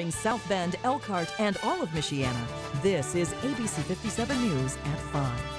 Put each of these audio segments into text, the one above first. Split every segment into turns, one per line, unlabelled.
South Bend, Elkhart, and all of Michiana. This is ABC 57 News at 5.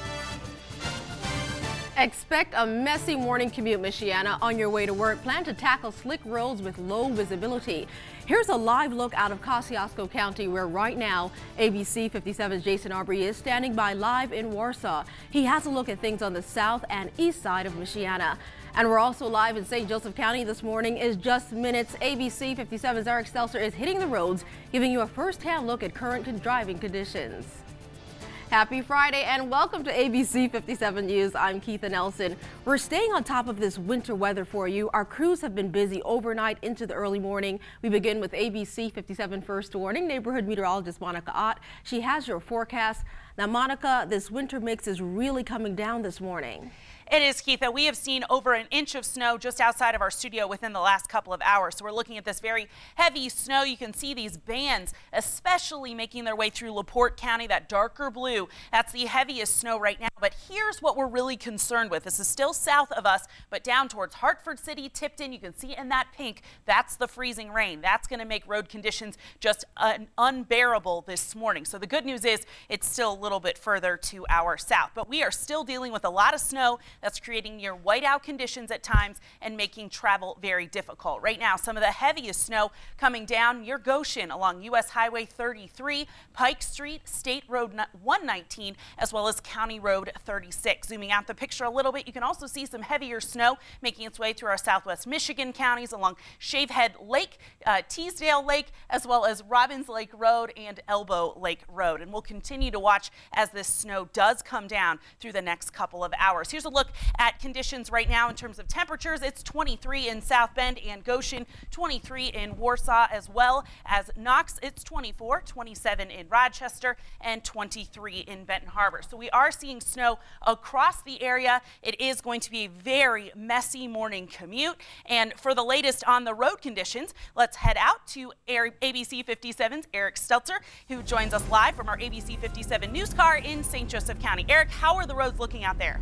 Expect a messy morning commute, Michiana. On your way to work, plan to tackle slick roads with low visibility. Here's a live look out of Kosciuszko County, where right now ABC 57's Jason Aubrey is standing by live in Warsaw. He has a look at things on the south and east side of Michiana. And we're also live in St. Joseph County this morning. Is just minutes. ABC 57's Eric Stelzer is hitting the roads, giving you a first-hand look at current driving conditions. Happy Friday and welcome to ABC 57 News. I'm Keitha Nelson. We're staying on top of this winter weather for you. Our crews have been busy overnight into the early morning. We begin with ABC 57 First Warning. Neighborhood meteorologist Monica Ott. She has your forecast. Now, Monica, this winter mix is really coming down this morning.
It is, Keitha. We have seen over an inch of snow just outside of our studio within the last couple of hours. So we're looking at this very heavy snow. You can see these bands especially making their way through LaPorte County, that darker blue. That's the heaviest snow right now. But here's what we're really concerned with. This is still south of us, but down towards Hartford City, Tipton, you can see in that pink, that's the freezing rain. That's going to make road conditions just unbearable this morning. So the good news is it's still a little bit further to our south, but we are still dealing with a lot of snow. That's creating near whiteout conditions at times and making travel very difficult. Right now, some of the heaviest snow coming down near Goshen along U.S. Highway 33, Pike Street, State Road 119, as well as County Road 36. Zooming out the picture a little bit, you can also see some heavier snow making its way through our southwest Michigan counties along Shavehead Lake, Teasdale Lake, as well as Robbins Lake Road and Elbow Lake Road. And we'll continue to watch as this snow does come down through the next couple of hours. Here's a look at conditions right now in terms of temperatures. It's 23 in South Bend and Goshen, 23 in Warsaw, as well as Knox. It's 24, 27 in Rochester, and 23 in Benton Harbor. So we are seeing snow across the area. It is going to be a very messy morning commute. And for the latest on the road conditions, let's head out to ABC 57's Eric Stelzer, who joins us live from our ABC 57 news car in St. Joseph County. Eric, how are the roads looking out there?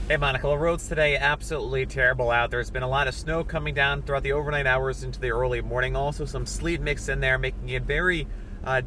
Hey Monica, the roads today absolutely terrible out. There's been a lot of snow coming down throughout the overnight hours into the early morning. Also some sleet mixed in there, making it very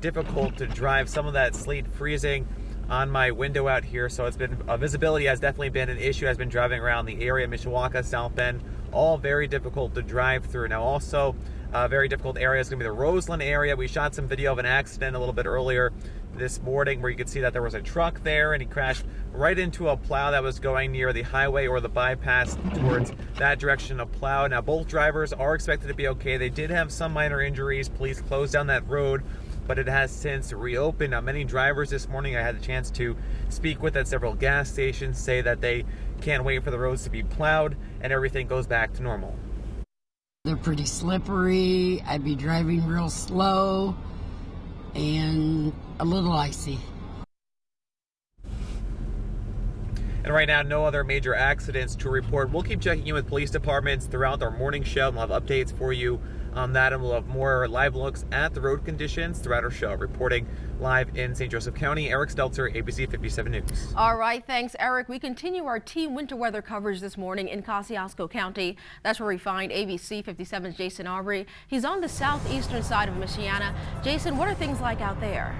difficult to drive. Some of that sleet freezing on my window out here. So it's been visibility has definitely been an issue. Has been driving around the area, Mishawaka, South Bend, all very difficult to drive through. Now also very difficult area is going to be the Roseland area. We shot some video of an accident a little bit earlier this morning where you could see that there was a truck there and he crashed right into a plow that was going near the highway or the bypass towards that direction of plow. Now both drivers are expected to be okay. They did have some minor injuries. Police closed down that road, but it has since reopened. Now many drivers this morning I had the chance to speak with at several gas stations say that they can't wait for the roads to be plowed and everything goes back to normal.
They're pretty slippery. I'd be driving real slow and a little icy.
And right now, no other major accidents to report. We'll keep checking in with police departments throughout our morning show. We'll have updates for you on that, and we'll have more live looks at the road conditions throughout our show. Reporting live in St. Joseph County, Eric Stelzer, ABC 57 News.
All right, thanks, Eric. We continue our team winter weather coverage this morning in Kosciuszko County. That's where we find ABC 57's Jason Aubrey. He's on the southeastern side of Michiana. Jason, what are things like out there?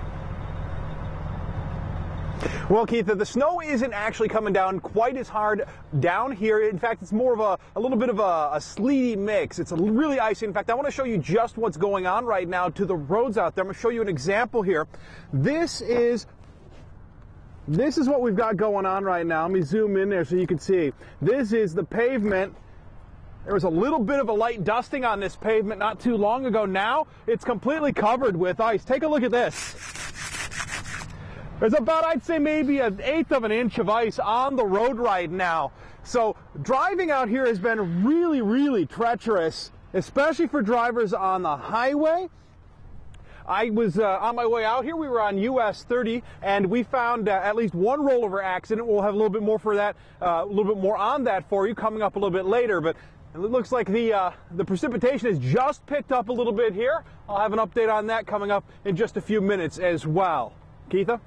Well, Keitha, the snow isn't actually coming down quite as hard down here. In fact, it's more of a little bit of a sleety mix. It's really icy. In fact, I want to show you just what's going on right now to the roads out there. I'm going to show you an example here. This is what we've got going on right now. Let me zoom in there so you can see. This is the pavement. There was a little bit of a light dusting on this pavement not too long ago. Now it's completely covered with ice. Take a look at this. There's about, I'd say, maybe 1/8 of an inch of ice on the road right now. So driving out here has been really, really treacherous, especially for drivers on the highway. I was on my way out here. We were on US 30, and we found at least one rollover accident. We'll have a little bit more for that, a little bit more on that for you coming up a little bit later. But it looks like the precipitation has just picked up a little bit here. I'll have an update on that coming up in just a few minutes as well. Keitha?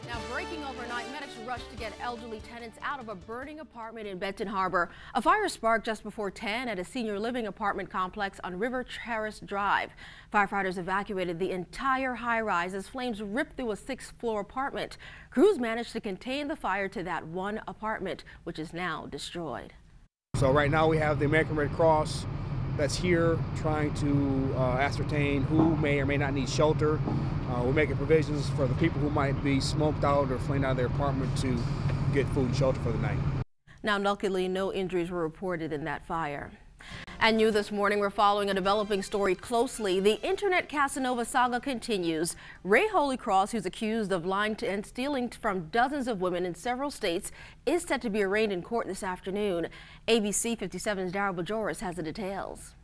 Now breaking overnight, medics rush rush to get elderly tenants out of a burning apartment in Benton Harbor. A fire sparked just before 10 at a senior living apartment complex on River Terrace Drive. Firefighters evacuated the entire high-rise as flames ripped through a 6th-floor apartment. Crews managed to contain the fire to that one apartment, which is now destroyed.
So right now we have the American Red Cross that's here trying to ascertain who may or may not need shelter. We're making provisions for the people who might be smoked out or flamed out of their apartment to get food and shelter for the night.
Now, luckily, no injuries were reported in that fire. And new this morning, we're following a developing story closely. The internet Casanova saga continues. Ray Holycross, who's accused of lying to and stealing from dozens of women in several states, is set to be arraigned in court this afternoon. ABC 57's Daryl Bajoris has the details.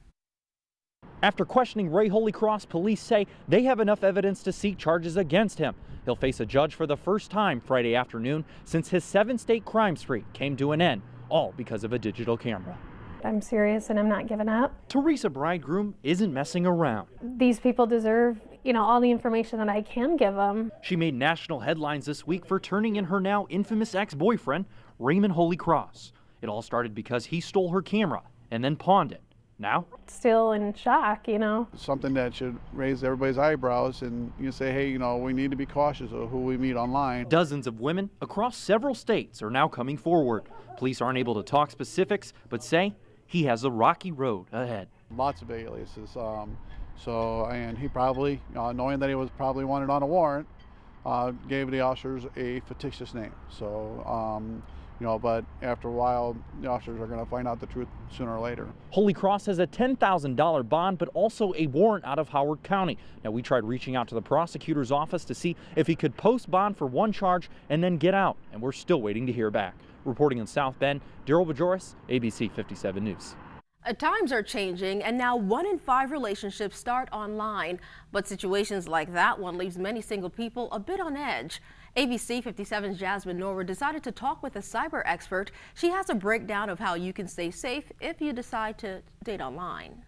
After questioning Ray Holycross, police say they have enough evidence to seek charges against him. He'll face a judge for the first time Friday afternoon since his 7-state crime spree came to an end, all because of a digital camera.
I'm serious and I'm not giving up.
Teresa Bridegroom isn't messing around.
These people deserve, all the information that I can give them.
She made national headlines this week for turning in her now infamous ex-boyfriend, Raymond Holycross. It all started because he stole her camera and then pawned it. Now?
Still in shock,
Something that should raise everybody's eyebrows, and you say, hey, we need to be cautious of who we meet online.
Dozens of women across several states are now coming forward. Police aren't able to talk specifics, but say he has a rocky road ahead.
Lots of aliases. And he probably, knowing that he was probably wanted on a warrant, gave the officers a fictitious name. But after a while, the officers are going to find out the truth sooner or later.
Holycross has a $10,000 bond, but also a warrant out of Howard County. Now, we tried reaching out to the prosecutor's office to see if he could post bond for one charge and then get out, and we're still waiting to hear back. Reporting in South Bend, Daryl Bajoris, ABC 57 News.
Times are changing, and now 1 in 5 relationships start online. But situations like that one leaves many single people a bit on edge. ABC 57's Jasmine Norwood decided to talk with a cyber expert. She has a breakdown of how you can stay safe if you decide to date online.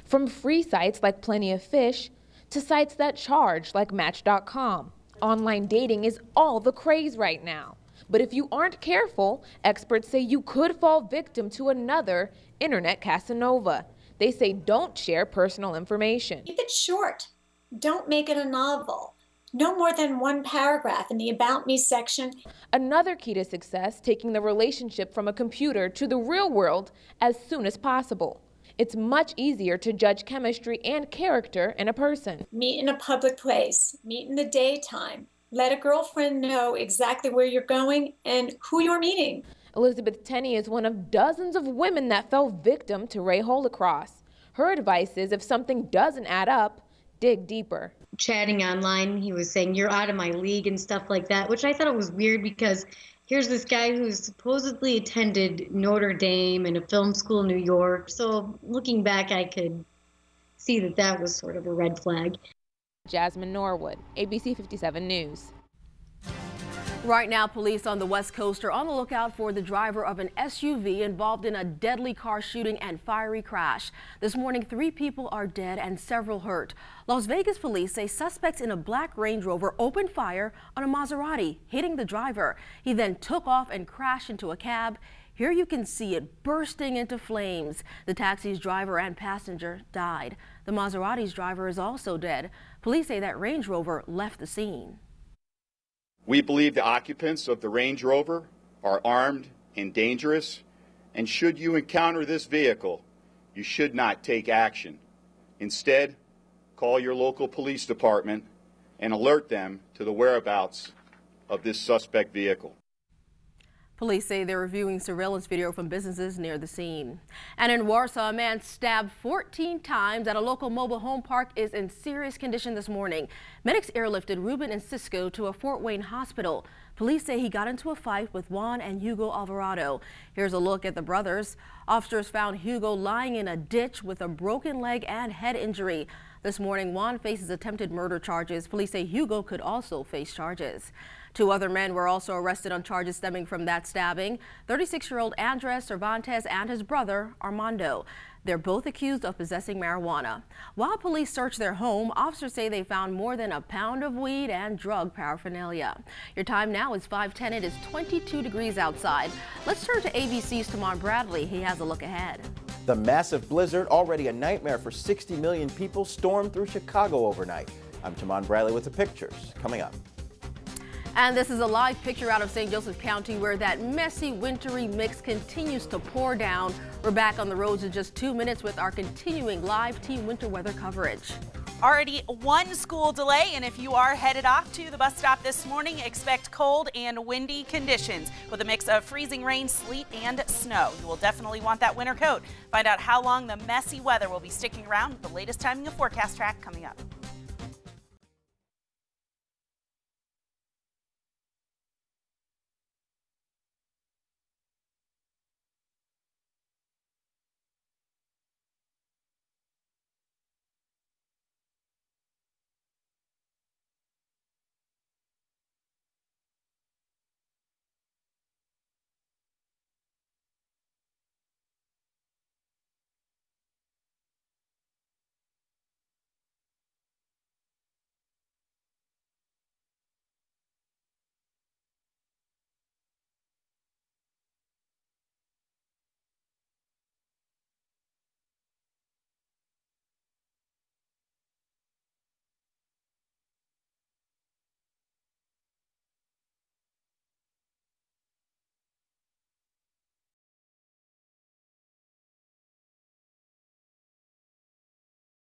From free sites like Plenty of Fish to sites that charge like Match.com, online dating is all the craze right now. But if you aren't careful, experts say you could fall victim to another internet Casanova. They say don't share personal information.
Keep it short. Don't make it a novel. No more than 1 paragraph in the About Me section.
Another key to success, taking the relationship from a computer to the real world as soon as possible. It's much easier to judge chemistry and character in a person.
Meet in a public place. Meet in the daytime. Let a girlfriend know exactly where you're going and who you're meeting.
Elizabeth Tenney is one of dozens of women that fell victim to Ray Holycross. Her advice is if something doesn't add up, dig deeper.
Chatting online, he was saying, you're out of my league and stuff like that, which I thought it was weird because here's this guy who's supposedly attended Notre Dame and a film school in New York. So looking back, I could see that that was sort of a red flag.
Jasmine Norwood, ABC 57 News.
Right now, police on the West Coast are on the lookout for the driver of an SUV involved in a deadly car shooting and fiery crash. This morning, 3 people are dead and several hurt. Las Vegas police say suspects in a black Range Rover opened fire on a Maserati, hitting the driver. He then took off and crashed into a cab. Here you can see it bursting into flames. The taxi's driver and passenger died. The Maserati's driver is also dead. Police say that Range Rover left the scene.
We believe the occupants of the Range Rover are armed and dangerous, and should you encounter this vehicle, you should not take action. Instead, call your local police department and alert them to the whereabouts of this suspect vehicle.
Police say they're reviewing surveillance video from businesses near the scene. And in Warsaw, a man stabbed 14 times at a local mobile home park is in serious condition this morning. Medics airlifted Ruben and Cisco to a Fort Wayne hospital. Police say he got into a fight with Juan and Hugo Alvarado. Here's a look at the brothers. Officers found Hugo lying in a ditch with a broken leg and head injury. This morning, Juan faces attempted murder charges. Police say Hugo could also face charges. 2 other men were also arrested on charges stemming from that stabbing. 36-year-old Andres Cervantes and his brother, Armando. They're both accused of possessing marijuana. While police searched their home, officers say they found more than a pound of weed and drug paraphernalia. Your time now is 5:10. It is 22 degrees outside. Let's turn to ABC's Tamon Bradley. He has a look ahead.
The massive blizzard, already a nightmare for 60 million people, stormed through Chicago overnight. I'm Tamon Bradley with the pictures coming up.
And this is a live picture out of St. Joseph County where that messy wintry mix continues to pour down. We're back on the roads in just 2 minutes with our continuing live team winter weather coverage.
Already 1 school delay, and if you are headed off to the bus stop this morning, expect cold and windy conditions with a mix of freezing rain, sleet, and snow. You will definitely want that winter coat. Find out how long the messy weather will be sticking around with the latest timing of Forecast Track coming up.